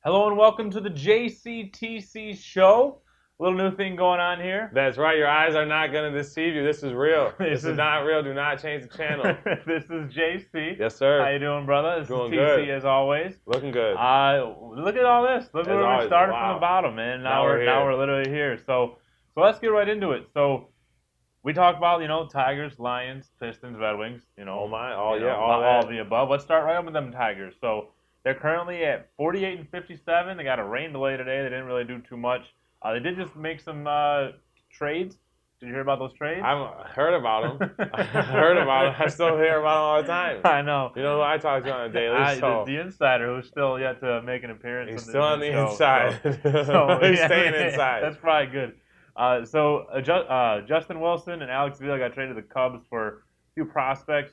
Hello and welcome to the JCTC Show. A little new thing going on here. That's right. Your eyes are not going to deceive you. This is real. This is not real. Do not change the channel. This is JC. Yes, sir. How you doing, brother? This Doing is TC good. as always. Looking good. Look at all this. Look As where always. we started Wow. from the bottom, man. Now we're literally here. So let's get right into it. So we talked about Tigers, Lions, Pistons, Red Wings. Oh my. All All of the above. Let's start right up with them Tigers. So they're currently at 48 and 57. They got a rain delay today. They didn't really do too much. They did just make some trades. Did you hear about those trades? I've heard about them. I heard about them. I still hear about them all the time. I know. You know who I talk to on a daily? So the insider who's still yet to make an appearance. he's still on the inside. So He's yeah, staying inside. That's probably good. Justin Wilson and Alex Vila got traded to the Cubs for a few prospects.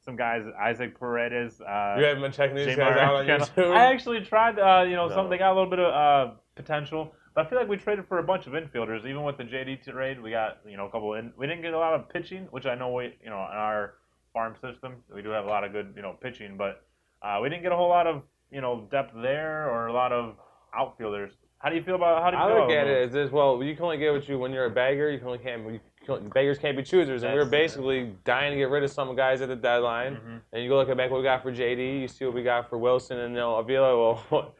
Some guys, Isaac Paredes. You haven't been checking these J. guys out on Marcano. YouTube? I actually tried. No. They got a little bit of potential, but I feel like we traded for a bunch of infielders. Even with the JD trade, we got a couple. We didn't get a lot of pitching, which I know in our farm system we do have a lot of good pitching, but we didn't get a whole lot of depth there or a lot of outfielders. How do you feel about? I look at it as this. Well, you can only get what you when you're a bagger. Beggars can't be choosers, and we were basically dying to get rid of some guys at the deadline. Mm-hmm. And you go look at back what we got for JD. You see what we got for Wilson and Avila. Well,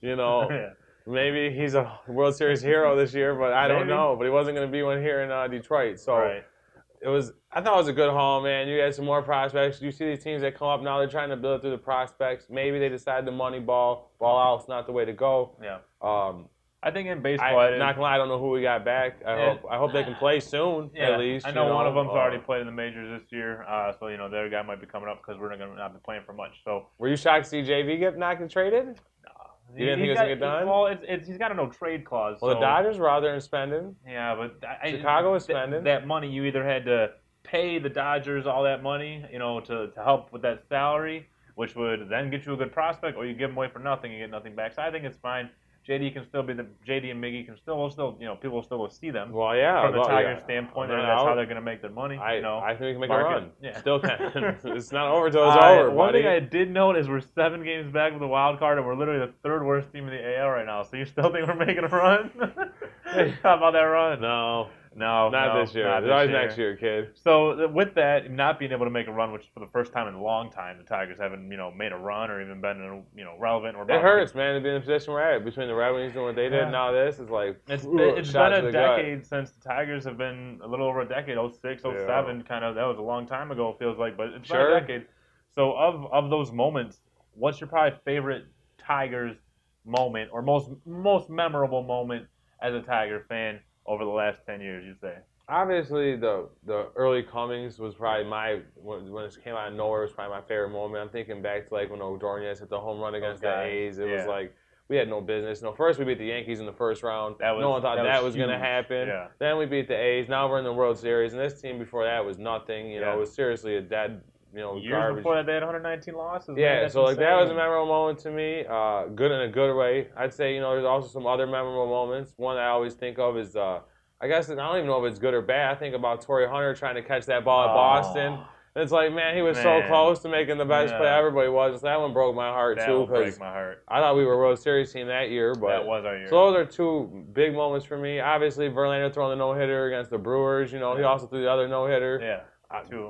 Yeah. maybe he's a World Series hero this year, but I don't Maybe. know. But he wasn't going to be one here in Detroit. So Right. I thought it was a good haul, man. You had some more prospects. You see these teams that come up now. They're trying to build through the prospects. Maybe they decide the money ball out's not the way to go. Yeah. I think in baseball, not gonna lie, I don't know who we got back. I hope they can play soon, at least. I know one of them's already played in the majors this year, so the other guy might be coming up because we're not going to not be playing for much. So were you shocked to see JV not get traded? No. You didn't think it was gonna get done? Well, he's got a no trade clause. Well, so, the Dodgers were out there and spending. Yeah, but Chicago was spending. That money you either had to pay the Dodgers all that money, to help with that salary, which would then get you a good prospect, or you give them away for nothing and get nothing back. So I think it's fine. JD and Miggy can still people will still see them. Well, yeah. From the Tigers' standpoint, that's how they're going to make their money. I think we can make a market. run. Yeah. Still can. It's not over till it's over, One buddy. thing I did note is we're 7 games back with the wild card, and we're literally the 3rd worst team in the AL right now. So you still think we're making a run? How about that run? No, not this year. It's always next year, kid. So with that, not being able to make a run, which for the first time in a long time, the Tigers haven't made a run or even been relevant or. It hurts, man, to be in the position we're at between the Red Wings doing what they did and now this. It's like it's been a decade gut. since the Tigers have been a little over a decade. 06, 07, kind of. That was a long time ago. It feels like, but it's been a decade. So of those moments, what's your probably favorite Tigers moment or most memorable moment as a Tiger fan over the last 10 years, you'd say? Obviously, the early Cummings was probably when it came out of nowhere, was probably my favorite moment. I'm thinking back to like when O'Dorniez hit the home run against the A's. It was like we had no business. First we beat the Yankees in the first round. No one thought that was going to happen. Yeah. Then we beat the A's. Now we're in the World Series, and this team before that was nothing. It was seriously a dead. Years garbage. before that, they had 119 losses. Yeah, man, so like that was a insane. memorable moment to me. Good in a good way. I'd say there's also some other memorable moments. One that I always think of is I guess I don't even know if it's good or bad. I think about Torrey Hunter trying to catch that ball at Boston. And it's like, man, he was so close to making the best play ever, was. So that one broke my heart too because I thought we were a World Series team that year, but that was our year. So those are 2 big moments for me. Obviously, Verlander throwing the no-hitter against the Brewers. He also threw the other no-hitter. Yeah.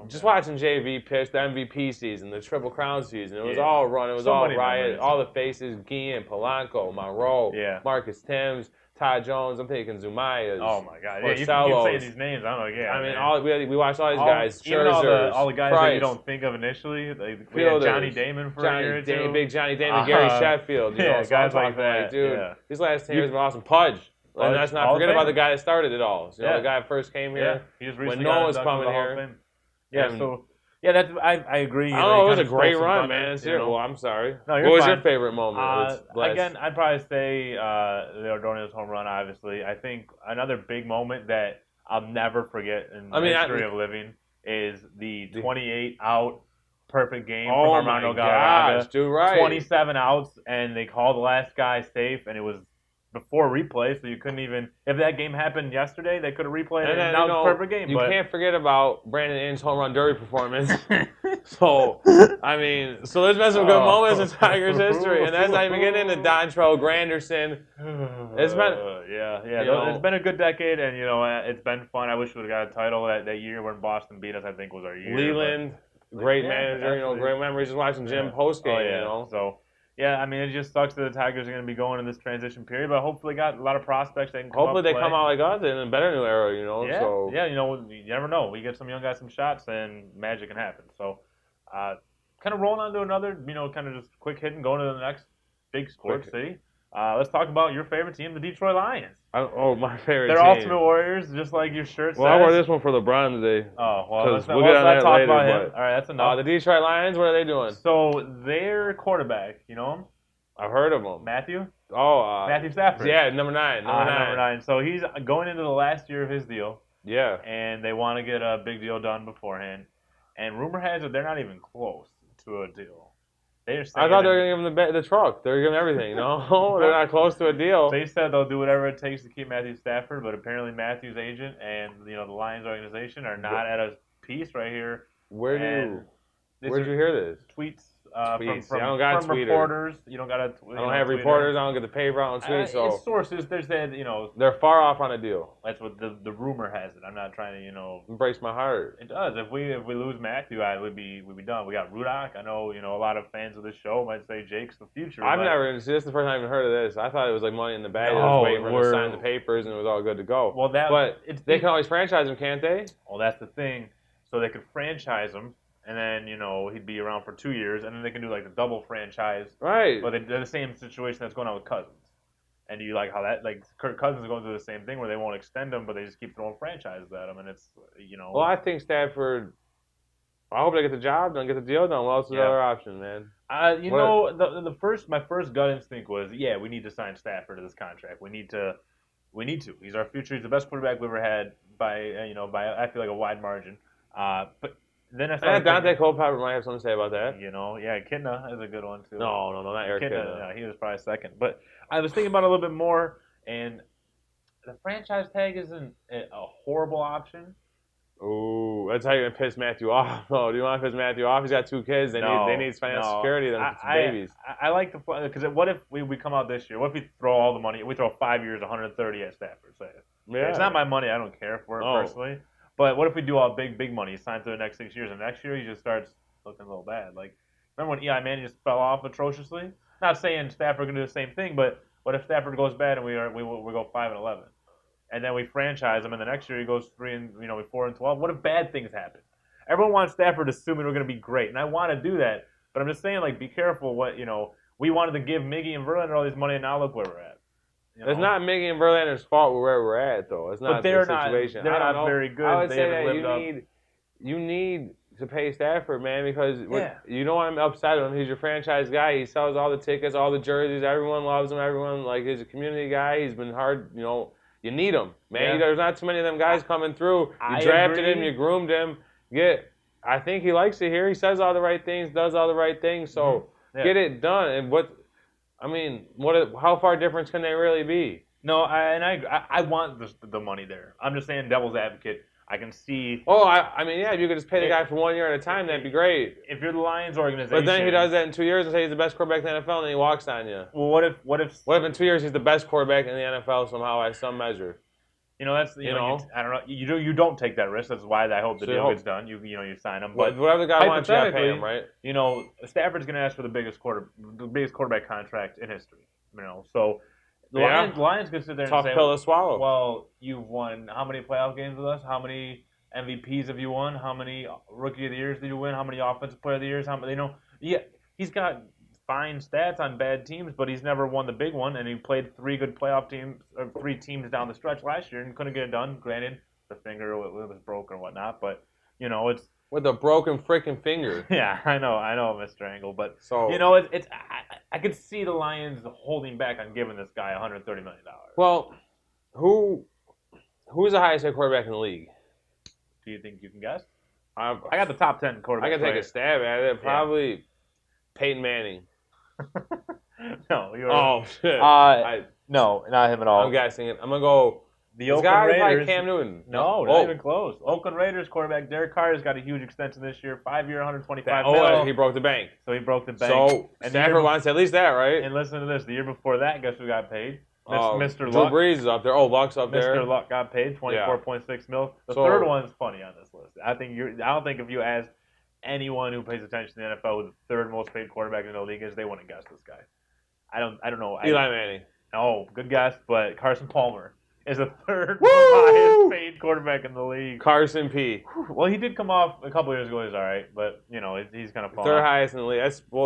Just watching JV pitch the MVP season, the Triple Crown season, it was all run, it was all riot, memories. all the faces, Guillen, Polanco, Monroe, Marcus Timms, Todd Jones, I'm thinking Zumaya. Oh my God! Yeah, you can say these names. I'm like, I mean, we watched all these guys. Even Scherzer, all the guys Price, that you don't think of initially. We had Johnny Damon for a year or two. Big Johnny Damon, Gary Sheffield. So guys like that. Dude, these last 10 years have been awesome. Pudge. And let's not forget about the guy that started it all. The guy that first came here when no one was coming here. I agree. I don't know, it was a great run, man. Well, I'm sorry. No, what was your favorite moment? Again, I'd probably say the Ordonez home run, obviously. I think another big moment that I'll never forget in the history of living is the 28-out perfect game from Armando Galarraga. Dude, right. 27 outs, and they called the last guy safe, and it was before replay, so you couldn't even. If that game happened yesterday, they could have replayed it. And that was a perfect game. You can't forget about Brandon Inn's home run derby performance. So, I mean, so there's been some good moments in Tigers history, and that's not even getting into Dontrell, Granderson. It's been, it's been a good decade, and it's been fun. I wish we would have got a title that year when Boston beat us. I think was our year. Leland, great manager, great memories. Just watching Jim postgame, So. Yeah, I mean, it just sucks that the Tigers are going to be going in this transition period, but hopefully got a lot of prospects that can come Hopefully they come out like us in a better new era, Yeah, so. yeah, you never know. We get some young guys some shots, and magic can happen. So, kind of rolling on to another, kind of just quick hit and going to the next big sports city. Let's talk about your favorite team, the Detroit Lions. My favorite They're team. Ultimate Warriors, just like your shirt says. Well, I wore this one for LeBron today. Oh, well, let's we'll get on that talk later, about him. All right, that's enough. The Detroit Lions, what are they doing? So, their quarterback, you know him? I've heard of him. Matthew? Matthew Stafford. Yeah, number 9. Number 9. So, he's going into the last year of his deal. Yeah. And they want to get a big deal done beforehand. And rumor has it they're not even close to a deal. I thought they were going to give him the truck. They were giving everything. No, they're not close to a deal. They said they'll do whatever it takes to keep Matthew Stafford, but apparently Matthew's agent and the Lions organization are not at a peace right here. Where'd you hear this? Tweets. From I don't got from reporters. You don't got to. I don't have reporters. I don't get the paper out on tweets. So it's sources. They said they're far off on a deal. That's what the rumor has it. I'm not trying to embrace my heart. It does. If we lose Matthew, we'd be done. We got Rudock. I know a lot of fans of this show might say Jake's the future. I've never. This is the first time I've even heard of this. I thought it was like money in the bag. They was waiting for him to sign the papers and it was all good to go. Well, they can always franchise him, can't they? Well, that's the thing. So they could franchise him. And then, he'd be around for 2 years, and then they can do, like, the double franchise. Right. But they're the same situation that's going on with Cousins. And you like how that, like, Kirk Cousins is going through the same thing where they won't extend him, but they just keep throwing franchises at him, and it's, Well, I think Stafford, I hope they get the job done, get the deal done. What else is the other option, man? My first gut instinct was, we need to sign Stafford to this contract. We need to. He's our future. He's the best quarterback we've ever had by I feel like a wide margin. But then I started Dante Culpepper might have something to say about that. Kidna is a good one too. No, not Eric Kidna. Yeah, he was probably second. But I was thinking about it a little bit more, and the franchise tag isn't a horrible option. Ooh, that's how you're gonna piss Matthew off. Oh, do you want to piss Matthew off? He's got 2 kids. They need financial security. Then babies. I like the because what if we come out this year? What if we throw all the money? We throw 5 years, 130 at Stafford. Say it's not my money. I don't care for it personally. But what if we do all big money? He signs for the next 6 years, and next year he just starts looking a little bad. Like, remember when Eli Manning just fell off atrociously? Not saying Stafford can do the same thing, but what if Stafford goes bad and we go 5-11, and then we franchise him, and the next year he goes 4-12? What if bad things happen? Everyone wants Stafford assuming we're going to be great, and I want to do that, but I'm just saying, like, be careful. We wanted to give Miggy and Verlander all these money, and now look where we're at. It's not Miggy and Verlander's fault where we're at, though. It's not the situation. They're not very good. I would say that you need to pay Stafford, man, because you don't want him to upset him. He's your franchise guy. He sells all the tickets, all the jerseys. Everyone loves him. He's a community guy. He's been hard. You need him, man. Yeah. There's not too many of them guys coming through. You drafted him. You groomed him. I think he likes it here. He says all the right things, does all the right things. So get it done. And how far difference can they really be? No, I want the money there. I'm just saying, devil's advocate. I can see. If you could just pay the guy for 1 year at a time, that'd be great. If you're the Lions organization, but then he does that in 2 years and say he's the best quarterback in the NFL, and then he walks on you. Well, what if in 2 years he's the best quarterback in the NFL somehow by some measure? That's I don't know. You don't take that risk. That's why I hope the deal gets done. You sign him. But whatever the guy wants, you gotta pay him, right? Stafford's going to ask for the biggest quarterback contract in history. So the Lions could sit there and say, tough pill to swallow. Well, you've won how many playoff games with us? How many MVPs have you won? How many Rookie of the Years did you win? How many Offensive Player of the Years? He's got fine stats on bad teams, but he's never won the big one, and he played 3 good playoff teams, or 3 teams down the stretch last year and couldn't get it done. Granted, the finger was broken or whatnot, but it's with a broken freaking finger. Yeah, I know, Mr. Angle, but I could see the Lions holding back on giving this guy $130 million. Well, who's the highest paid quarterback in the league? Do you think you can guess? I got the top 10 quarterbacks. I can take a stab at it. Probably Peyton Manning. No, shit. No, not him at all. I'm guessing it. I'm gonna go The This Oakland guy is like Raiders. Cam Newton. No, not even close. Oakland Raiders quarterback Derek Carr's got a huge extension this year, 5-year, $125 million. He broke the bank. So he broke the bank. So Stafford wants at least that, right? And listen to this: the year before that, guess who got paid? Mr. Drew Luck. Brees is up there. Oh, Luck's up there. Mr. Luck got paid $24.6 million. The third one's funny on this list. I don't think if you ask anyone who pays attention to the NFL who the third most paid quarterback in the league is, they wouldn't guess this guy. I don't know. Eli Manning. No, good guess, but Carson Palmer is the third highest paid quarterback in the league. Carson P. Well, he did come off a couple years ago. He's all right, but he's kind of falling third off. highest in the league.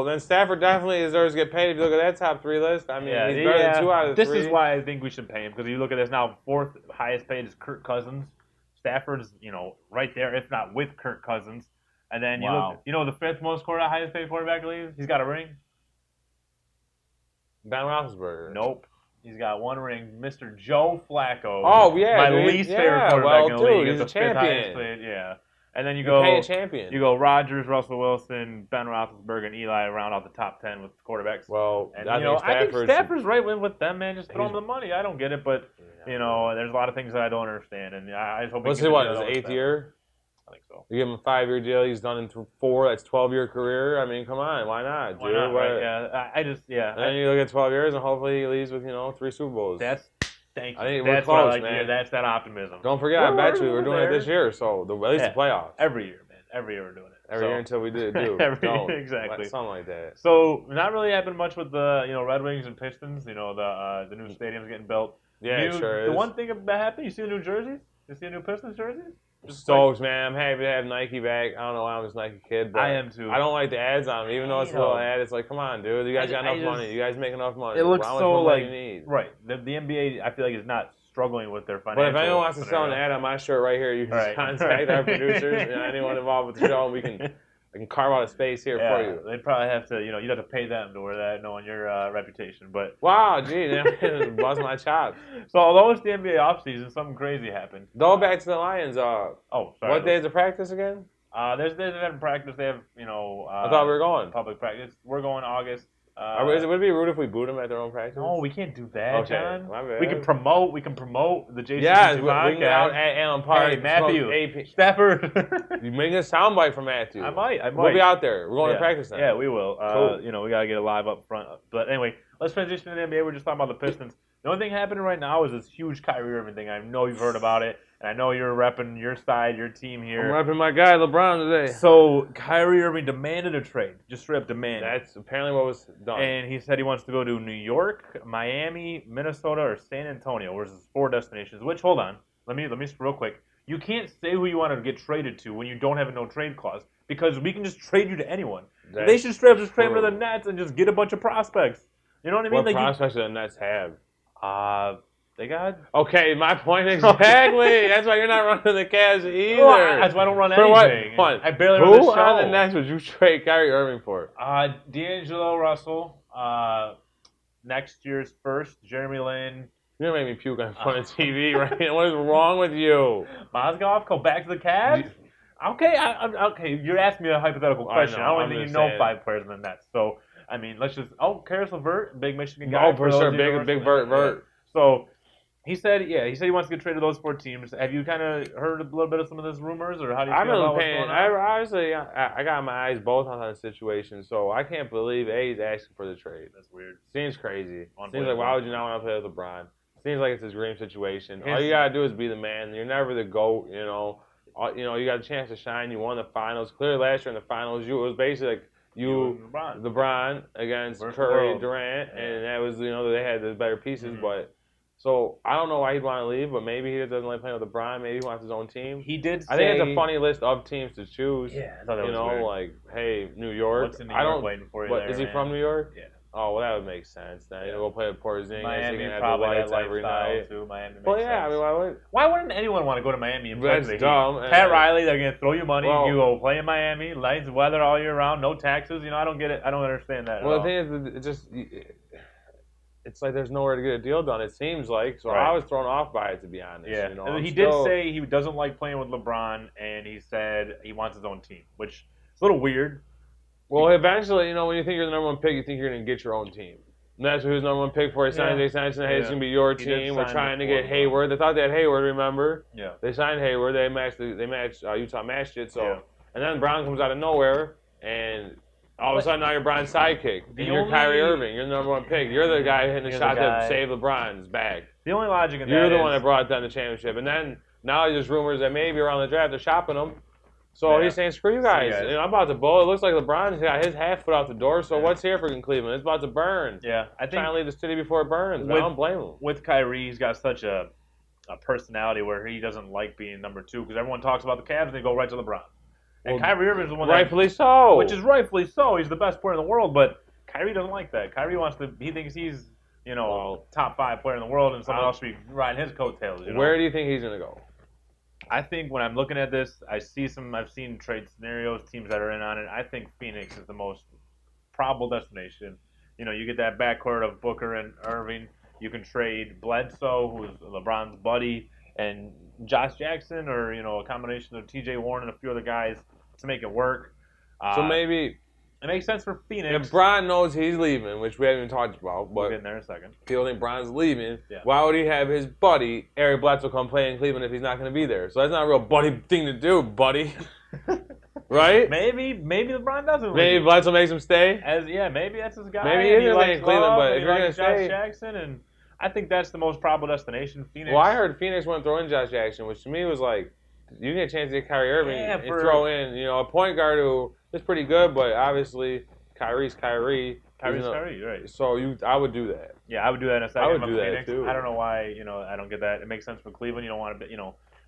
Then Stafford definitely deserves to get paid. If you look at that top 3 list, I mean, he's better than 2 out of 3. This is why I think we should pay him, because you look at this now. Fourth highest paid is Kirk Cousins. Stafford's right there, if not with Kirk Cousins. And then you look, the fifth most highest paid quarterback in the league. He's got a ring. Ben Roethlisberger. Nope. He's got 1 ring. Mr. Joe Flacco. Oh, yeah. My least favorite quarterback in the league. He's a champion. Yeah. And then you go champion. You go Rodgers, Russell Wilson, Ben Roethlisberger, and Eli round out the top 10 with quarterbacks. Well, and, I think Stafford's right with them, man. Just throw him the money. I don't get it, but there's a lot of things that I don't understand, and I just hope. Let's see what his 8th year. I think so. You give him a 5-year deal. He's done in 4. That's 12-year career. I mean, come on, why not? Why not? Right? Yeah. And then you look at 12 years, and hopefully he leaves with 3 Super Bowls. Thank you. I think that's we're close, what I like man. to hear. That's that optimism. Don't forget, I bet you we're doing it this year. So at least the playoffs. Every year, man. Every year we're doing it. Every year until we do. Exactly. Something like that. So not really happened much with the Red Wings and Pistons. The new stadium's getting built. Yeah, sure is. The one thing that happened, you see the new jerseys? You see the new Pistons jerseys? Stokes, man. I'm happy to have Nike back. I don't know why I'm this Nike kid, but I am too. I don't like the ads on them, even though it's a little ad. It's like, come on, dude. You guys got enough money. You guys make enough money. It looks so like you need. Right. The NBA, I feel like, is not struggling with their financial. But if anyone wants to sell an ad on my shirt right here, you can contact our producers, anyone involved with the show, and I can carve out a space here for you. They'd probably have to, you'd have to pay them to wear that, knowing your reputation. But wow, gee, they bust my chops. So although it's the NBA offseason, something crazy happened. Go back to the Lions. Sorry. What days of practice again? There's days of practice. They have, I thought we were going public practice. Would it be rude if we boot them at their own practice? No, we can't do that, John. My bad. We can promote the JCTC podcast. We can out at Allen Park. Hey, Matthew. Stafford. You make a soundbite for Matthew. I might. We'll be out there. We're going to practice now. Yeah, we will. Cool. We got to get it live up front. But anyway, let's transition to the NBA. We're just talking about the Pistons. The only thing happening right now is this huge Kyrie Irving thing. I know you've heard about it, and I know you're repping your side, your team here. I'm repping my guy, LeBron, today. So Kyrie Irving demanded a trade. Just straight up demanded. That's apparently what was done. And he said he wants to go to New York, Miami, Minnesota, or San Antonio, which is 4 destinations. Which, hold on. Let me real quick. You can't say who you want to get traded to when you don't have a no-trade clause, because we can just trade you to anyone. They should straight up just trade him to the Nets and just get a bunch of prospects. You know what I mean? What prospects do the Nets have? They got... Okay, my point exactly. That's why you're not running the Cavs either. Well, that's why I don't run anything. What? I barely run the show. Who on the Nets would you trade Kyrie Irving for? D'Angelo Russell, next year's first, Jeremy Lin. You're going to make me puke in front of TV right now. What is wrong with you? Mozgov, go back to the Cavs? Okay, okay. You're asking me a hypothetical question. I don't even think you know 5 players in the Nets. So, I mean, let's just... Karis LeVert, big Michigan guy. Oh, for sure. Big Vert. So... He said he wants to get traded to those 4 teams. Have you kind of heard a little bit of some of those rumors, or how do you feel about what's going on? Obviously, I got my eyes both on the situation, so I can't believe he's asking for the trade. That's weird. Seems crazy. Seems like, why would you not want to play with LeBron? Seems like it's his dream situation. All you gotta do is be the man. You're never the GOAT, you got a chance to shine. You won the finals. Clearly, last year in the finals, it was basically like LeBron against Curry, Durant, and that was they had the better pieces, but. So, I don't know why he'd want to leave, but maybe he doesn't like playing with LeBron. Maybe he wants his own team. He did say... I think it's a funny list of teams to choose. Yeah, I thought that was weird. Like, hey, New York. What's in New York waiting for you there, is he from New York? Yeah. Oh, well, that would make sense. Then go play with Porzingis. Miami he can probably have the lights that every lifestyle night. too. Miami makes Well, yeah, sense. I mean, why wouldn't anyone want to go to Miami and play? That's dumb. Pat Riley, they're going to throw you money. You go play in Miami, nice weather all year round, no taxes. I don't get it. I don't understand that Well, the thing is, it's like there's nowhere to get a deal done, it seems like. So I was thrown off by it, to be honest. Yeah. He did say he doesn't like playing with LeBron, and he said he wants his own team, which is a little weird. Well, eventually, when you think you're the number 1 pick, you think you're going to get your own team. That's who's number 1 pick for. He signed Jay Sanchez. Hey, it's going to be your team. We're trying to get Hayward. They thought they had Hayward, remember? Yeah. They signed Hayward. They matched. Utah matched it. So, and then Brown comes out of nowhere, and all of a sudden now you're Brown's sidekick. And you're Kyrie Irving. You're the number 1 pick. You're the guy hitting the shot that saved LeBron's bag. The only logic in that You're the one that brought down the championship. And then now there's rumors that maybe around the draft they're shopping him. So he's saying, screw you guys. You know, I'm about to bowl. It looks like LeBron's got his half foot out the door, so what's here for Cleveland? It's about to burn. Yeah. I think trying to leave the city before it burns. I don't blame him. With Kyrie, he's got such a personality where he doesn't like being number 2 because everyone talks about the Cavs and they go right to LeBron. And Kyrie Irving is the one rightfully so. Which is rightfully so. He's the best player in the world, but Kyrie doesn't like that. Kyrie he thinks he's, top 5 player in the world and someone else should be riding his coattails. Where do you think he's going to go? I think when I'm looking at this, I've seen trade scenarios, teams that are in on it. I think Phoenix is the most probable destination. You get that backcourt of Booker and Irving. You can trade Bledsoe, who's LeBron's buddy, and Josh Jackson, or a combination of T.J. Warren and a few other guys to make it work. So maybe it makes sense for Phoenix. If Bron knows he's leaving, which we haven't even talked about, but we'll get in there in a second. People think Bron's leaving. Yeah. Why would he have his buddy Eric Bledsoe come play in Cleveland if he's not going to be there? So that's not a real buddy thing to do, buddy. Right? Maybe LeBron doesn't. Maybe Bledsoe makes him stay. Maybe that's his guy. Maybe he is going to stay in Cleveland, but if you're going to stay, Josh Jackson, and I think that's the most probable destination. Phoenix. Well, I heard Phoenix wouldn't throw in Josh Jackson, which to me was like, you get a chance to get Kyrie Irving and throw in, a point guard who is pretty good, but obviously Kyrie's Kyrie. Kyrie's Kyrie, right? So I would do that. Yeah, I would do that in a second. I would do that too. I don't know why, I don't get that. It makes sense for Cleveland. You don't want to, it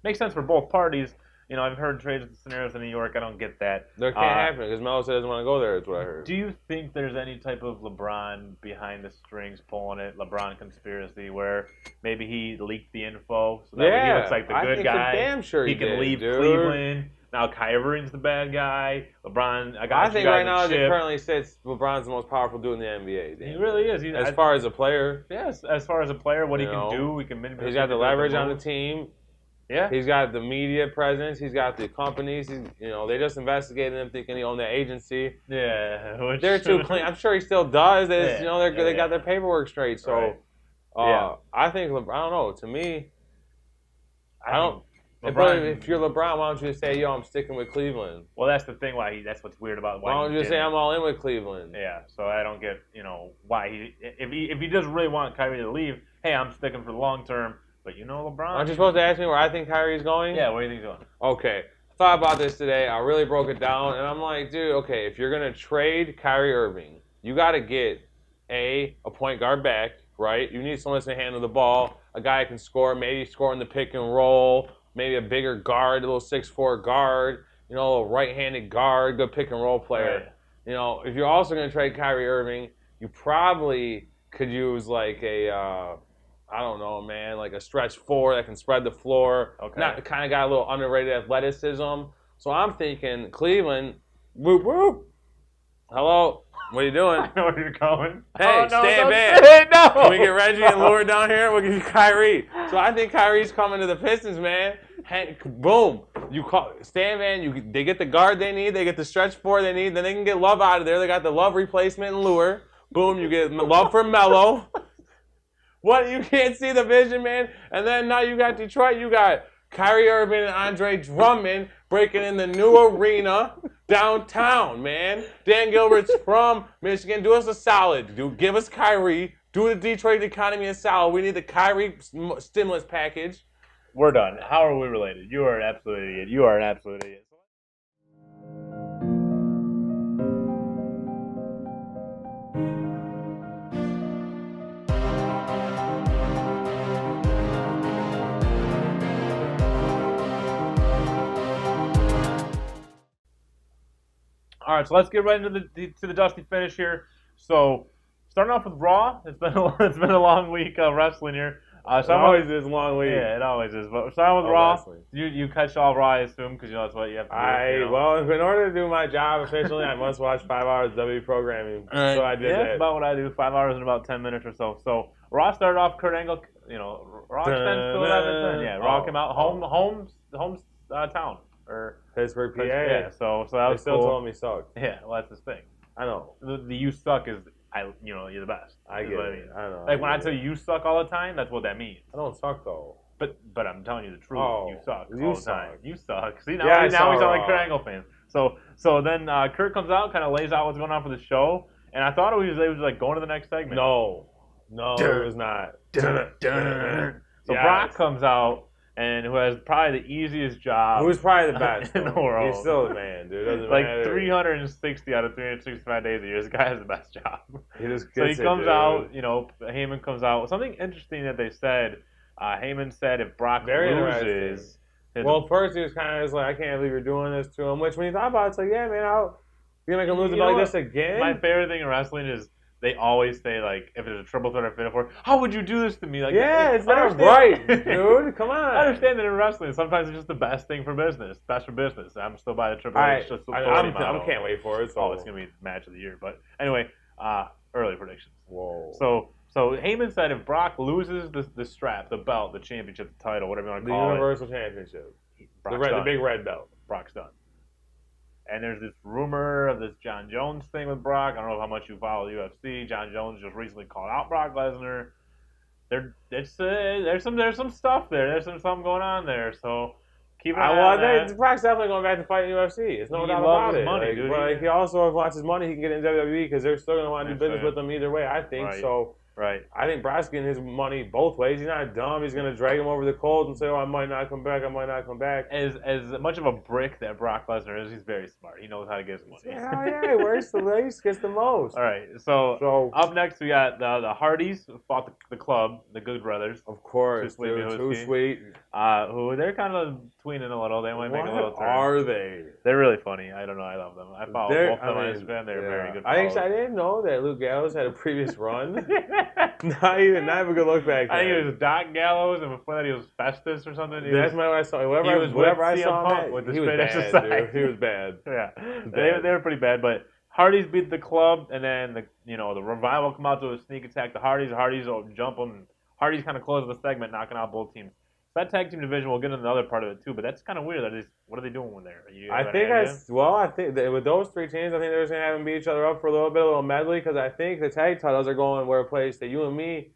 makes sense for both parties. I've heard trade scenarios in New York. I don't get that. That can't happen because Melo said he doesn't want to go there. That's what I heard. Do you think there's any type of LeBron behind the strings pulling it, LeBron conspiracy, where maybe he leaked the info so that way he looks like the good guy? For damn sure he can leave Cleveland. Now Kyrie's the bad guy. LeBron, I think right now, as it currently sits, LeBron's the most powerful dude in the NBA. He really is. As far as a player. Yes, as far as a player, what he can do, he can manipulate. He's got the leverage on the team. Yeah. He's got the media presence. He's got the companies. They just investigated him thinking he owned that agency. Yeah. They're too clean. I'm sure he still does. They they got their paperwork straight. So, I think I don't know. To me, I don't. LeBron, if you're LeBron, why don't you just say, "Yo, I'm sticking with Cleveland"? Well, that's the thing. That's what's weird about why don't you just say, "I'm all in with Cleveland"? Yeah. So I don't get why if he does really want Kyrie to leave, hey, I'm sticking for the long term. But LeBron. Aren't you supposed to ask me where I think Kyrie's going? Yeah, where do you think he's going? Okay. I thought about this today. I really broke it down, and I'm like, dude, okay, if you're going to trade Kyrie Irving, you got to get, a point guard back, right? You need someone that's going to handle the ball, a guy that can score, maybe score in the pick and roll, maybe a bigger guard, a little 6'4" guard, a little right-handed guard, good pick and roll player. Right. If you're also going to trade Kyrie Irving, you probably could use like a... I don't know, man, like a stretch 4 that can spread the floor. Okay. Kind of got a little underrated athleticism. So I'm thinking Cleveland, whoop, whoop. Hello, what are you doing? I know where you're going. Hey, Stan Van. No. Can we get Reggie and Lure down here? We'll give you Kyrie. So I think Kyrie's coming to the Pistons, man. Hey, boom. You call Stan Van, they get the guard they need, they get the stretch 4 they need, then they can get Love out of there. They got the Love replacement and Lure. Boom, you get Love for Melo. What? You can't see the vision, man? And then now you got Detroit. You got Kyrie Irving and Andre Drummond breaking in the new arena downtown, man. Dan Gilbert's from Michigan. Do us a solid. Give us Kyrie. Do the Detroit economy a solid. We need the Kyrie stimulus package. We're done. How are we related? You are an absolute idiot. You are an absolute idiot. All right, so let's get right into the dusty finish here. So, starting off with Raw, it's been a long week of wrestling here. It always is a long week. Yeah, it always is. But starting with Raw, you catch all Raw, I assume, because that's what you have to do. Well, in order to do my job efficiently, I must watch 5 hours of WWE programming. Right. So I did that. That's about what I do. 5 hours in about 10 minutes or so. So Raw started off Kurt Angle. Raw extends to 11. Yeah, Raw came out hometown or Pittsburgh, PA. Yeah, so that was they still cool. told me sucked. Yeah, well, that's his thing. I know. The "you suck" is you're the best. I get it. I know. Like when I tell you suck all the time, that's what that means. I don't suck though. But I'm telling you the truth. Oh, you suck you all the suck. time. You suck. See now, Yeah, now we sound like Kurt Angle fans. So then Kurt comes out, kind of lays out what's going on for the show, and I thought it was like going to the next segment. No, it was not. So Brock comes out, and who has probably the easiest job. Who's probably the best in the world. He's still the man, dude. Doesn't like matter. 360 out of 365 days a year. This guy has the best job. He just so he gets comes it, out, Heyman comes out. Something interesting that they said, Heyman said if Brock loses... Well, first he was kind of just like, I can't believe you're doing this to him. Which when you thought about it, it's like, yeah, man, you're going to make him lose like this again? My favorite thing in wrestling is they always say, like, if there's a triple threat or finish four, how would you do this to me? Like, yeah, it's not right, dude. Come on. I understand that in wrestling, sometimes it's just the best thing for business. Best for business. I'm still by the triple H. I can't wait for it. So. It's going to be the match of the year. But anyway, early predictions. Whoa. So Heyman said if Brock loses the strap, the belt, the championship, the title, whatever you want to call it. The Universal Championship. The big red belt. Brock's done. And there's this rumor of this John Jones thing with Brock. I don't know how much you follow the UFC. John Jones just recently called out Brock Lesnar. There's some stuff there. There's something going on there. So keep an eye on that. Brock's definitely going back to fight in UFC. It's no doubt about it. Money, dude. But he also wants his money. He can get in WWE because they're still going to want to do business with him either way. I think so. Right. I think Brock's getting his money both ways. He's not dumb. He's going to drag him over the coals and say, I might not come back. As much of a brick that Brock Lesnar is, he's very smart. He knows how to get his money. Yeah, he works the least, gets the most. All right. So up next, we got the Hardys fought the club, the Good Brothers. Of course. Too sweet. Who they're kind of tweening a little. They want to make a little turn. Are they? They're really funny. I don't know. I love them. I follow both of them on Instagram. They're very good. I didn't know that Luke Gallows had a previous run. Not even a good look back. I think it was Doc Gallows, and before that he was Festus or something. That's what I saw. Whatever I saw, with the he was bad. Dude. He was bad. Yeah, they were pretty bad. But Hardys beat the club, and then the Revival come out to a sneak attack. The Hardys will jump them. Hardys kind of close the segment, knocking out both teams. That tag team division, we'll get into the other part of it too, but that's kind of weird. What are they doing when they're? I think with those three teams, I think they're just gonna have them beat each other up for a little medley, because I think the tag titles are going where a place that you and me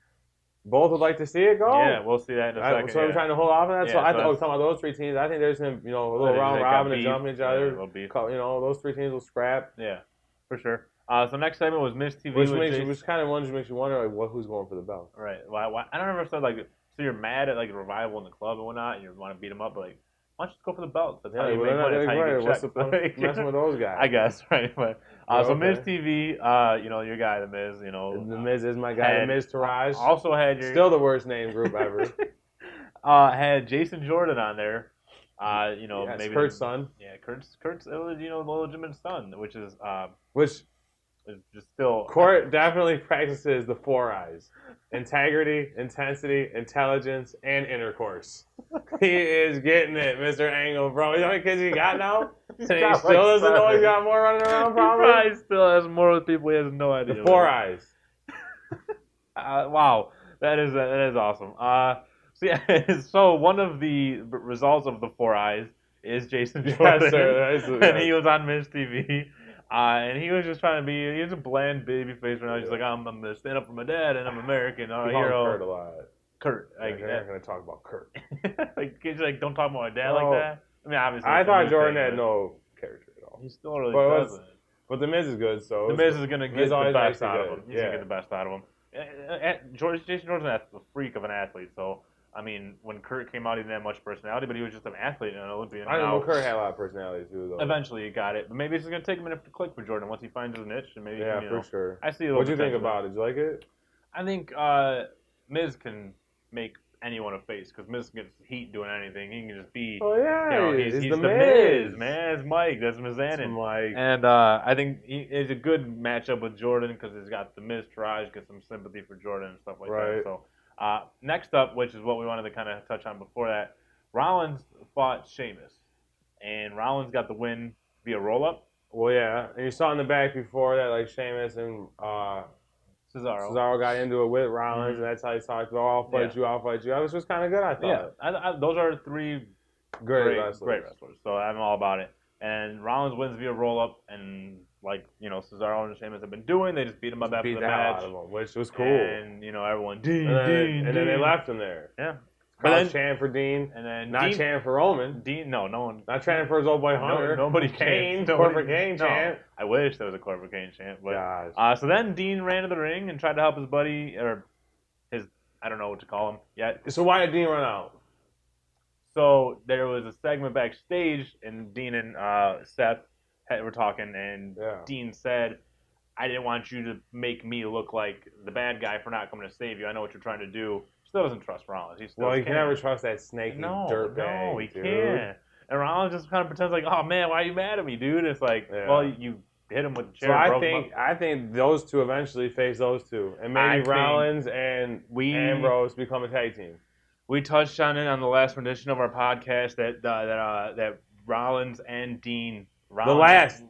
both would like to see it go. Yeah, we'll see that in a second. So I'm trying to hold off on that. Yeah, talking about those three teams. I think there's gonna a little round robin and jumping each other. Those three teams will scrap. Yeah, for sure. So next segment was Miz TV, which kind of makes you wonder who's going for the belt. Right. Why? I don't ever said so you're mad at the Revival in the club and whatnot, and you want to beat them up, but why don't you just go for the belt? That's how you make money. That's how you get What's the point of messing with those guys? I guess, right. But so Miz TV, your guy, the Miz, the Miz is my guy, the Miz Taraj. Also had still the worst name group ever. Had Jason Jordan on there. Maybe Kurt's son. Yeah, Kurt's the legitimate son, which is just still. Court definitely practices the 4 eyes: integrity, intensity, intelligence, and intercourse. He is getting it, Mr. Angle, bro. You know how many kids he got now? He still doesn't know he's got more running around, probably. He probably still has more with people he has no idea. The 4 eyes. Wow, that is awesome. So one of the results of the 4 eyes is Jason Jordan. Yes, sir. And he was on Miz TV. And he was just trying to be, he's a bland baby face right now. He's like, I'm going to stand up for my dad, and I'm American. I'm a hero. Kurt a lot. Kurt. We're not going to talk about Kurt. Kids don't talk about my dad like that. I mean, obviously. I thought Jordan had no character at all. He still really doesn't. But The Miz is good, so. The Miz is going to get the best out of him. He's going to get the best out of him. Jason Jordan's a freak of an athlete, so. I mean, when Kurt came out, he didn't have much personality, but he was just an athlete and an Olympian. I know Kurt had a lot of personality too, though. Eventually, he got it, but maybe it's going to take a minute to click for Jordan once he finds his niche, and maybe for sure. I see. What do you think about it? Did you like it? I think Miz can make anyone a face because Miz gets heat doing anything. He can just be. Oh yeah, he's the Miz, man. It's Mike. That's Mizanin. Mike. And I think it's a good matchup with Jordan because he's got the Miz Taraj, get some sympathy for Jordan and stuff like that. So. Next up, which is what we wanted to kind of touch on before that, Rollins fought Sheamus, and Rollins got the win via roll-up. Well, yeah, and you saw in the back before that, Sheamus and Cesaro got into it with Rollins, and that's how he talked about, I'll fight you. That was just kind of good, I thought. Yeah, those are 3 great wrestlers, so I'm all about it. And Rollins wins via roll up, and like Cesaro and Sheamus have been doing, they just beat him up after the match, which was cool. And everyone Dean, and then they left him there. Yeah. Crowd chanting for Dean, and then not chanting for Roman. Dean, no one. Not chanting for his old boy Hunter. Nobody Kane, corporate Kane chant. I wish there was a corporate Kane chant. But, gosh. So then Dean ran to the ring and tried to help his buddy, or his, I don't know what to call him yet. So why did Dean run out? So there was a segment backstage, and Dean and Seth were talking, and Dean said, I didn't want you to make me look like the bad guy for not coming to save you. I know what you're trying to do. Still doesn't trust Rollins. He can never trust that snaky dirtbag. No, he can't. And Rollins just kind of pretends like, oh man, why are you mad at me, dude? It's like, well, you hit him with the chair. So I think those two eventually face those two, and maybe Rollins and Ambrose become a tag team. We touched on it on the last rendition of our podcast that Rollins and Dean. The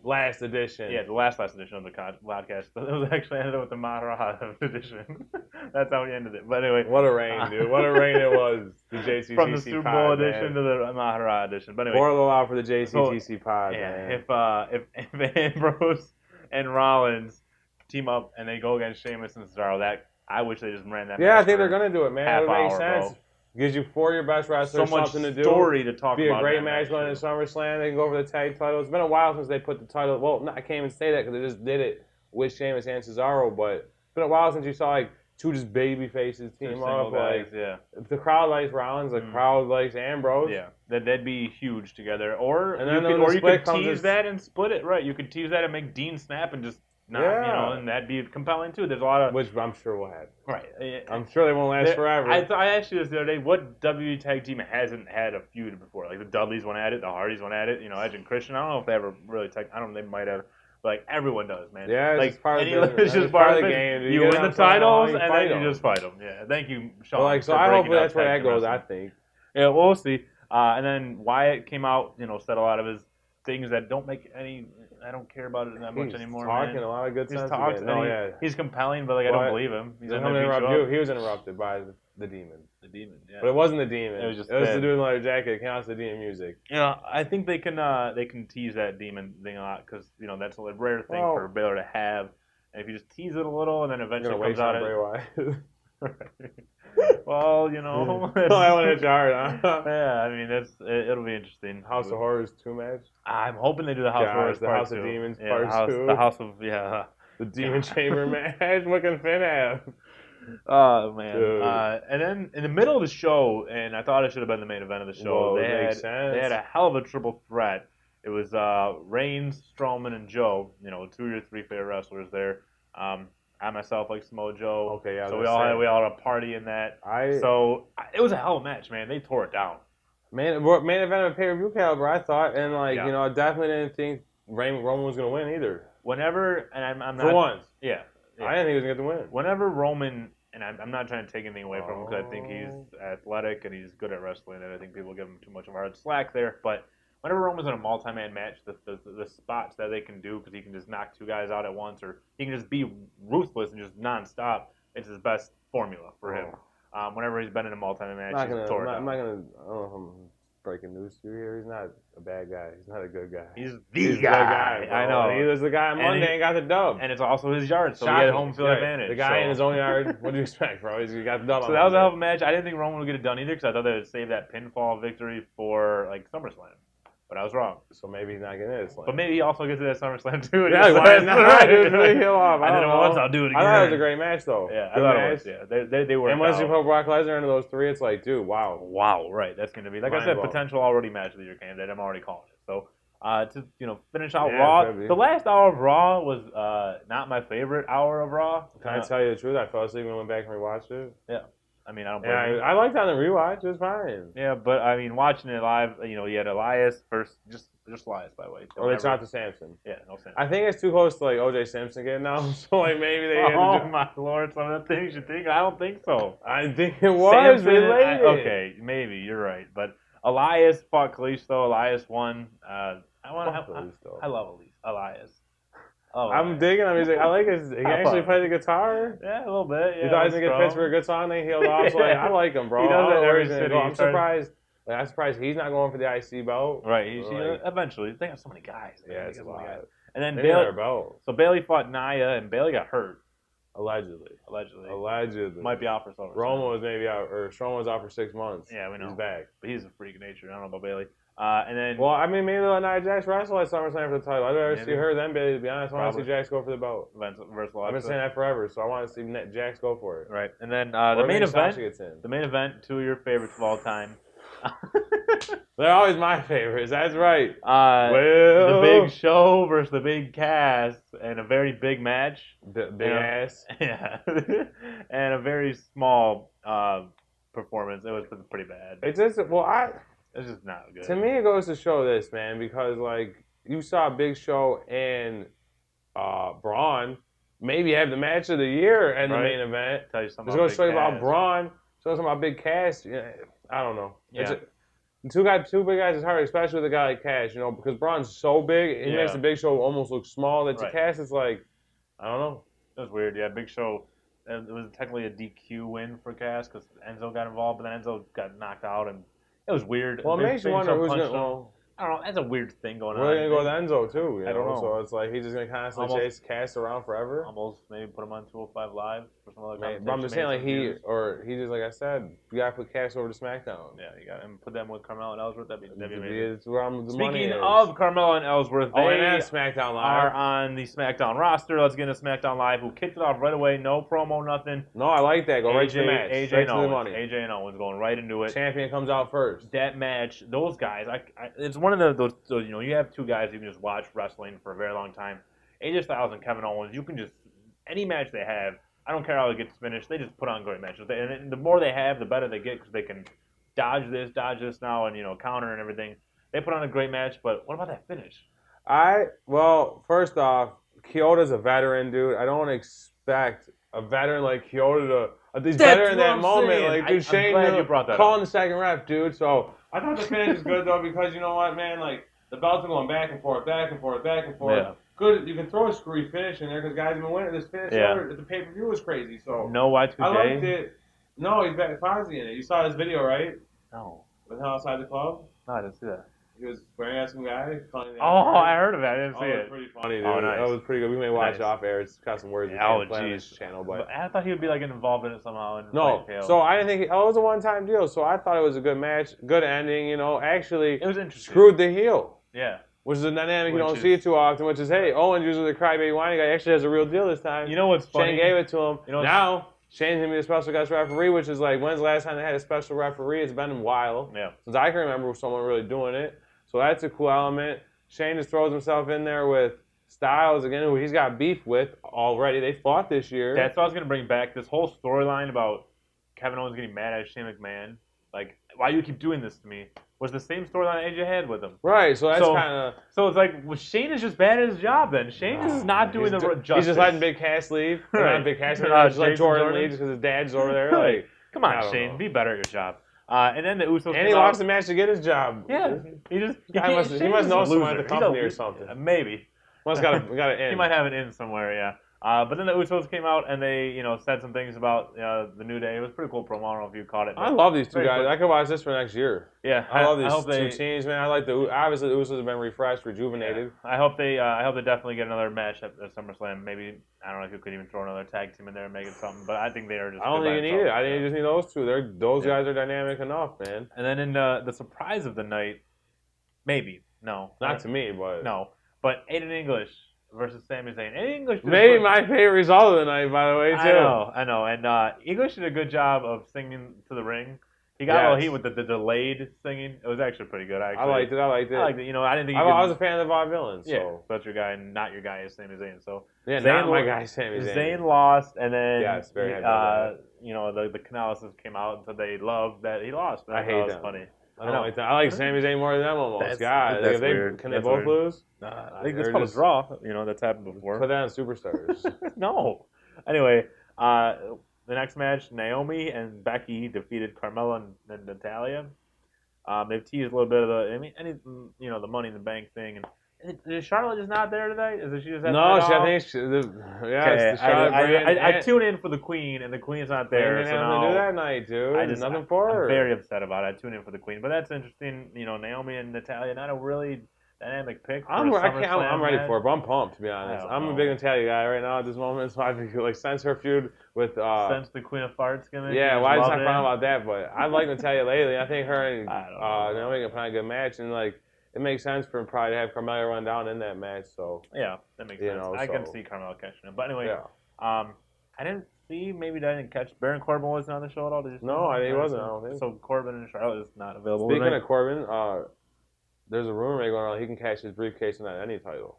last edition. Yeah, the last edition of the podcast. It was actually ended up with the Maharaja edition. That's how we ended it. But anyway. What a reign, dude. What a reign it was. The JCTC From the Super Bowl edition to the Maharaja edition. But anyway. Pour the law for the JCTC pod, man. If Ambrose and Rollins team up and they go against Sheamus and Cesaro, I wish they just ran that. Yeah, I think they're going to do it, man. It would make sense. Bro. Gives you 4 of your best wrestlers something to do. Story to talk about. Be a great match going into SummerSlam. They can go for the tag title. It's been a while since they put the title. Well, I can't even say that because they just did it with Sheamus and Cesaro. But it's been a while since you saw like two just baby faces team up. Guys, yeah. If the crowd likes Rollins, the crowd likes Ambrose. Yeah, that'd be huge together. Or you could tease that and split it. Right, you could tease that and make Dean snap and just. And that'd be compelling too. There's a lot of which I'm sure will happen. Right, I'm sure they won't last forever. I asked you this the other day. What WWE tag team hasn't had a feud before? Like the Dudleys went at it, the Hardys went at it. Edge and Christian. I don't know if they ever really I don't know. They might have. But like everyone does, man. Yeah, like it's part of it's just part of the game. You win the titles and then you just fight them. Yeah, thank you, Sean. So I hope that's where that goes. I think. Yeah, we'll see. And then Wyatt came out, said a lot of his things that don't make any. I don't care about it that much anymore. He's talking man. a lot of good sense. He's compelling, but I don't believe him. He was interrupted by the demon. The demon, yeah. But it wasn't the demon. It was the dude in the leather jacket. It came out to the demon music. I think they can tease that demon thing a lot because that's a rare thing for Baylor to have. And if you just tease it a a and then eventually it comes out. Well, I want to hit you hard, huh? Yeah, I mean it'll be interesting. House of Horrors 2 match. I'm hoping they do the House of Horrors the part House 2. of Demons part part 2. The House of the Demon Chamber match. What can Finn have? Oh man! And then in the middle of the show, and I thought it should have been the main event of the show. They had a hell of a triple threat. It was Reigns, Strowman, and Joe. 2 of your 3 favorite wrestlers there. I myself like Samoa Joe. Okay, yeah. So we all had a party in that. So it was a hell of a match, man. They tore it down. Main event of pay-per-view caliber, I thought, and I definitely didn't think Roman was gonna win either. Whenever, and I'm not for once. Yeah. I didn't think he was gonna get the win. Whenever Roman, and I'm not trying to take anything away from him because I think he's athletic and he's good at wrestling, and I think people give him too much of a hard slack there, but. Whenever Roman's in a multi-man match, the spots that they can do because he can just knock 2 guys out at once, or he can just be ruthless and just nonstop. It's his best formula for him. Whenever he's been in a multi-man match, he's tore it down. I'm not gonna. I don't know if I'm breaking news to you here. He's not a bad guy. He's not a good guy. He's the guy. I know. He was the guy on Monday and got the dub. And it's also his yard, so he had home field advantage. The guy in his own yard. What do you expect, bro? He got the dub. So that was a hell of a match. I didn't think Roman would get it done either because I thought they would save that pinfall victory for SummerSlam. But I was wrong. So maybe he's not getting it. But maybe he also gets to that SummerSlam too. Yeah, why not? I did it once, I'll do it again. I thought it was a great match though. Yeah, I thought it was. Yeah, they were. And once you put Brock Lesnar into those 3, it's like, dude, wow. Wow, right. That's going to be, like I said, potential already match of the year candidate. I'm already calling it. So, to finish out Raw, the last hour of Raw was not my favorite hour of Raw. Can I tell you the truth? I fell asleep and went back and rewatched it. Yeah. I mean, I don't blame you. I liked it on the rewatch. It was fine. Yeah, but I mean, watching it live, you had Elias first, just Elias, by the way. Or they dropped to Samson. Yeah, no Samson. I think it's too close to O.J. Simpson getting out, so maybe they. Oh my Lord! Some of the things you think, I don't think so. I think it was related. Okay, maybe you're right, but Elias fought Kalisto. Elias won. I love Elias. Oh, I'm digging him. He's like, I like his. He actually played the guitar. Yeah, a little bit. Yeah, you thought he was gonna get fits for a good song, then he healed off. So I like him, bro. He does it every city. I'm surprised. Like, I'm surprised he's not going for the IC belt. Right. He, Like, eventually. They have so many guys. yeah, it's a lot. And then They need Bailey. their belt. So Bailey fought Nia, and Bailey got hurt. Allegedly. Allegedly. Might be out for SummerSlam. Roma was maybe out, or Strowman was out for 6 months. Yeah, we know. He's back. But he's a freak of nature. I don't know about Bailey. And then. Well, I mean, maybe let Nia Jax wrestle at SummerSlam for the title. I'd rather see her than Bailey, to be honest. I want to see Jax go for the belt. I've been saying that forever, so I want to see Jax go for it. Right. And then the main event. The main event, 2 of your favorites of all time. They're always my favorites. That's right. The Big Show versus the Big Cass, and a very big match. Big ass. Yeah. And a very small performance. It was pretty bad. It's just It's just not good. To me, it goes to show this, man, because like you saw Big Show and Braun maybe have the match of the year in the main event. Tell you something. It's going to show you about Braun. Show something about Big Cass. Yeah, I don't know. Yeah. Two big guys is hard, especially with a guy like Cass, because Braun's so big, he makes the Big Show almost look small. That to Cass, it's like, I don't know. It was weird. Yeah, Big Show. It was technically a DQ win for Cass because Enzo got involved, but then Enzo got knocked out, and it was weird. Well, it makes you wonder who's going to. I don't know. That's a weird thing going on. We're going to go with Enzo, too. I don't know. So it's like he's just going to constantly chase Cass around forever. Almost maybe put him on 205 Live for some other But I'm just saying, like, he just, like I said, you got to put Cass over to SmackDown. Yeah, you got to put them with Carmella and Ellsworth. That'd be amazing. It's where the money is. Speaking of Carmella and Ellsworth, they SmackDown Live are on the SmackDown roster. Let's get into SmackDown Live, who kicked it off right away. No promo, nothing. No, I like that. Go right to the match. AJ and Owens. AJ and Owens going right into it. Champion comes out first. That match, those guys, it's one of those, you have two guys you can just watch wrestling for a very long time. AJ Styles and Kevin Owens, you can just, any match they have, I don't care how it gets finished, they just put on great matches. And the more they have, the better they get because they can dodge this now, and, counter and everything. They put on a great match, but what about that finish? Well, first off, Kyota's a veteran, dude. I don't expect a veteran like Kyoto to, he's better in that moment. Like, dude, Shane calling the second ref, dude. So I thought the finish is good, though, because you know what, man, like, the belts are going back and forth, back and forth, back and forth. Yeah. Good, you can throw a screwy finish in there because guys have been winning. This finish at the pay-per-view was crazy. So no Y2J? I liked it. No, he's back Fozzy in it. You saw his video, right? No. With him outside the club? No, I didn't see that. He was swearing at some guy. I heard of it. I didn't see it. It was pretty funny, dude. Oh, nice. That was pretty good. We may watch it off air. It's got some words we can't play on this channel. But I thought he would be like involved in it somehow. No, so I didn't think it was a one-time deal. So I thought it was a good match, good ending. Actually, it was interesting. Screwed the heel. Yeah. Which is a dynamic you don't see too often, which is, hey, Owens, usually the crybaby whiny guy, actually has a real deal this time. You know what's funny? Shane gave it to him. Now, Shane's going to be the special guest referee, which is like, when's the last time they had a special referee? It's been a while. Yeah. Since I can remember someone really doing it. So that's a cool element. Shane just throws himself in there with Styles, again, who he's got beef with already. They fought this year. That's what I was going to bring back. This whole storyline about Kevin Owens getting mad at Shane McMahon. Like, why do you keep doing this to me? Was the same storyline AJ had with him. Right, so that's kind of... So it's like, well, Shane is just bad at his job then. Shane is not doing the justice. He's just letting Big Cass leave. Not Big Cass, just let Jordan leave because his dad's over there. Like, come on, Shane, be better at your job. And then the Usos and he lost the match to get his job. Yeah, he must know someone at the company or something. Maybe. Must got an in. He might have an in somewhere, yeah. But then the Usos came out and they, said some things about the New Day. It was a pretty cool promo. I don't know if you caught it. I love these two guys. I could watch this for next year. Yeah, I love these two teams, man. I like obviously the Usos have been refreshed, rejuvenated. Yeah. I hope they definitely get another match at SummerSlam. Maybe I don't know if you could even throw another tag team in there and make it something. But I think they are just. I don't think you need it. I think you just need those two. Those guys are dynamic enough, man. And then in the surprise of the night, maybe not to me, but but Aiden English versus Sami Zayn. And English maybe my favorite result of the night, by the way, too. I know. And English did a good job of singing to the ring. He got a little heat with the delayed singing. It was actually pretty good. I liked it. I didn't think I was a fan of the Vaudevillains. Yeah, so that's your guy, and not your guy is Sami Zayn. So yeah, not my guy, Sami Zayn. Zayn lost, and then very happy the Canalises came out and said they loved that he lost. I hate that. Funny. I don't like that. I like Sami Zayn more than them almost. God, that's weird. Can they both lose? I think it's called a draw. That's happened before. Put that on Superstars. No. Anyway, the next match, Naomi and Becky defeated Carmella and Natalya. They've teased a little bit of the Money in the Bank thing, and Is Charlotte just not there today? Is it she just had No, to I think it's the Charlotte brand. I tune in for the Queen, and the Queen's not there. Didn't So have now to do that night, dude. Nothing for her. I'm very upset about it. I tune in for the Queen, but that's interesting. You know, Naomi and Natalya, not a really dynamic pick. I'm ready for it, but I'm pumped, to be honest. I'm a big Natalya guy right now at this moment, so I feel like since her feud with since the Queen of Farts gimmick. Yeah, well, I just not crying about that, but I like Natalya lately. I think her and Naomi can play a good match, and like it makes sense for him probably to have Carmella run down in that match. So yeah, that makes sense. I can see Carmella catching it, but anyway, I didn't see. Maybe I didn't catch. Baron Corbin wasn't on the show at all. Did you see no, I think he wasn't. I don't think. So Corbin and Charlotte is not available. Speaking of Corbin, there's a rumor going on he can cash his briefcase on any title.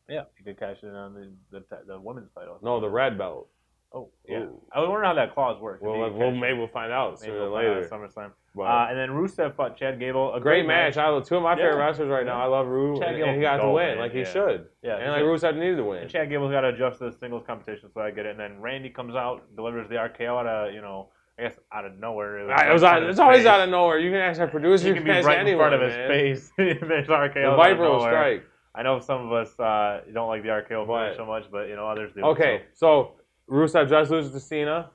Yeah, he could cash it on the women's title. No, the red belt. Oh, yeah. Ooh. I wonder how that clause works. Maybe we'll find out sooner or later. SummerSlam. And then Rusev fought Chad Gable. A great match. I love two of my favorite wrestlers right now. I love Rusev, and he got to win like he should. Yeah, and like Rusev needed to win. And Chad Gable's got to adjust to the singles competition, so I get it. And then Randy comes out, delivers the RKO out of, I guess out of nowhere. It's always out of nowhere. You can ask our producer. You can be right in front of his face. There's RKO. The Viper will strike. I know some of us don't like the RKO finish so much, but others do. Okay, so Rusev just loses to Cena.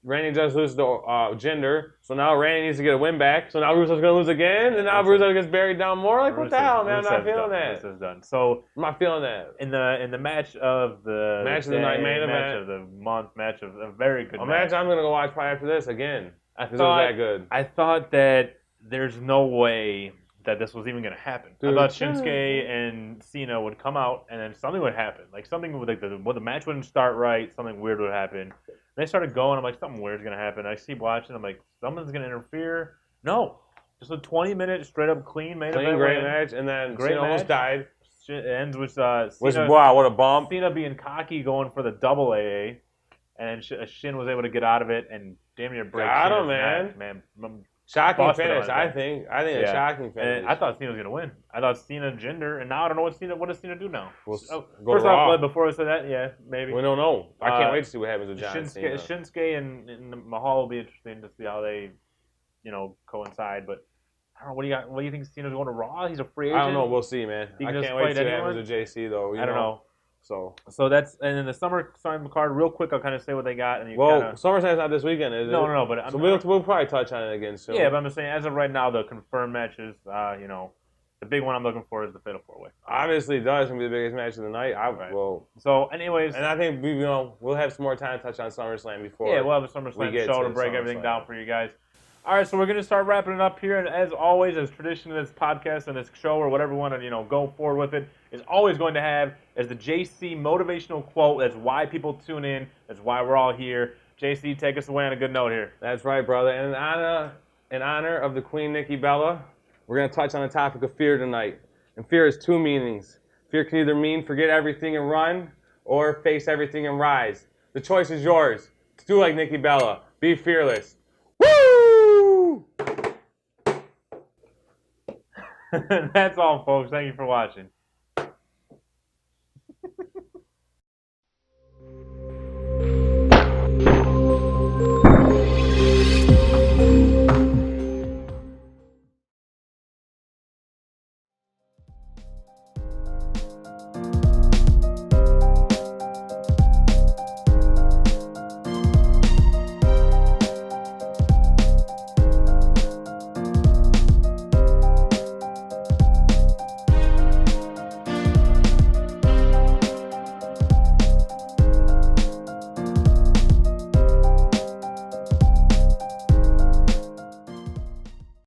Randy just loses to Jinder. So now Randy needs to get a win back. So now Rusev's going to lose again. And now Rusev gets buried down more. Like, what the hell, man? I'm not feeling that. Rusev's done. So I'm not feeling that. In the match of the night, main event. Match of the month, match of a very good match. I'm going to go watch probably after this again. Because it was that good. I thought that there's no way that this was even going to happen. Dude, I thought Shinsuke and Cena would come out and then something would happen. Like something would, like the match wouldn't start right. Something weird would happen. They started going. I'm like, something weird's going to happen. I keep watching. I'm like, someone's going to interfere. No. Just a 20-minute straight-up clean main event. Great match. And then Cena almost died. It ends with Cena. Wow, what a bump. Cena being cocky going for the double AA. And Shin was able to get out of it and damn near break Cena's neck, man. Shocking finish, I think. A shocking finish. And I thought Cena was gonna win. I thought Cena Jinder, and now I don't know what does Cena do now? First off, before I said that, maybe. We don't know. I can't wait to see what happens with John Cena. Shinsuke and Mahal will be interesting to see how they, coincide. But I don't know. What do you think Cena's going to Raw? He's a free agent. I don't know. We'll see, man. I can't wait to see what happens with JC though. I don't know. So that's, and then the SummerSlam card, real quick, I'll kind of say what they got. And SummerSlam's not this weekend, is it? No, but we'll probably touch on it again soon. Yeah, but I'm just saying, as of right now, the confirmed matches, the big one I'm looking for is the Fatal 4-Way. Obviously, it's going to be the biggest match of the night. So, anyways, and I think we'll have some more time to touch on SummerSlam before. Yeah, we'll have a SummerSlam show to break everything down for you guys. All right, so we're going to start wrapping it up here, and as always, as tradition of this podcast and this show, or whatever we want to, go forward with it, is always going to have as the JC motivational quote. That's why people tune in. That's why we're all here. JC, take us away on a good note here. That's right, brother. And in honor of the Queen Nikki Bella, we're going to touch on the topic of fear tonight. And fear has two meanings. Fear can either mean forget everything and run, or face everything and rise. The choice is yours. Do like Nikki Bella. Be fearless. Woo! That's all, folks. Thank you for watching.